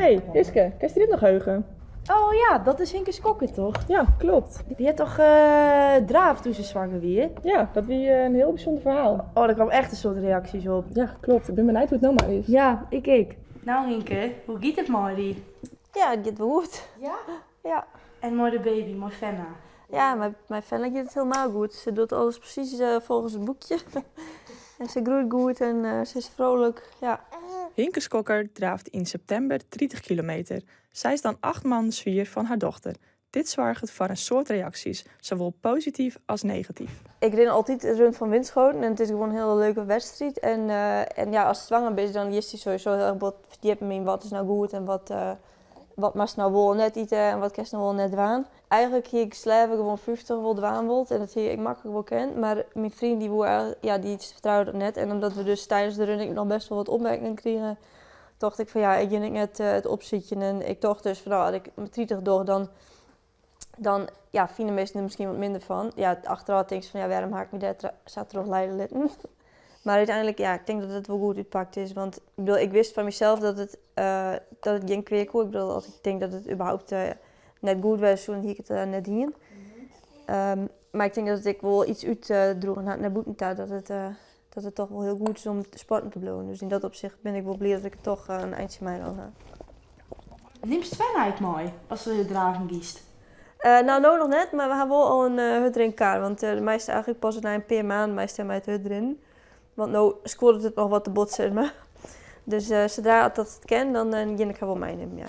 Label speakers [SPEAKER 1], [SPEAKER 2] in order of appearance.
[SPEAKER 1] Hey, Iske, kan je dit nog heugen?
[SPEAKER 2] Oh ja, dat is Hinke Skokker toch?
[SPEAKER 1] Ja, klopt.
[SPEAKER 2] Die had toch draaf toen ze zwanger weer?
[SPEAKER 1] Ja, dat was een heel bijzonder verhaal.
[SPEAKER 2] Oh, daar kwam echt een soort reacties op.
[SPEAKER 1] Ja, klopt. Ik ben benieuwd hoe het nou maar is.
[SPEAKER 2] Ja, ik. Nou Hinke, hoe gaat het Mari?
[SPEAKER 3] Ja, het gaat wel goed.
[SPEAKER 2] Ja?
[SPEAKER 3] Ja,
[SPEAKER 2] En mooi de baby, mooi Fenna.
[SPEAKER 3] ja mijn Fenna gaat het helemaal goed. Ze doet alles precies volgens het boekje. En ze groeit goed en ze is vrolijk. Ja.
[SPEAKER 1] Hinke Skokker draaft in september 30 kilometer. Zij is dan 8 maanden zwanger van haar dochter. Dit zorgt voor een soort reacties, zowel positief als negatief.
[SPEAKER 3] Ik ren altijd rond van Winschoten en het is gewoon een hele leuke wedstrijd. En ja, als ze zwanger bent, dan is hij sowieso heel erg wat verdiepen in wat is nou goed en wat mag nou wel net eten en wat kan nou wel net waan. Eigenlijk hier ik sleven gewoon 50 wel dwaan wilt en dat hier ik makkelijk wel ken. Maar mijn vriend die vertrouwde dat net en omdat we dus tijdens de running nog best wel wat opmerkingen kregen, dacht ik van ja, ik ging net het opzitten en ik dacht dus van nou, als ik met 30 door dan ja, vinden mensen er misschien wat minder van. Ja, achteraf denk ik van ja, waarom haak ik me daar zat er nog leiden litten. Maar uiteindelijk, ja, ik denk dat het wel goed uitpakt is. Want ik bedoel, ik wist van mezelf dat het geen kweek was. Ik bedoel, als ik denk dat het überhaupt net goed was, toen ik het net hien. Maar ik denk dat ik wel iets uitdroeg naar boeten dat het toch wel heel goed is om te sporten te blijven. Dus in dat opzicht ben ik wel blij dat ik het toch een eindje mij al ga.
[SPEAKER 2] Neemt Fenna uit mooi, als ze draven kiest?
[SPEAKER 3] Nou nog net, maar we hebben wel al een hut erin kaart. Want de meeste eigenlijk pas na een paar maanden meestal mij het hut erin. Want nou scoort het nog wat te botsen, maar. Dus zodra dat het ken, dan ging ik haar wel meenemen, ja.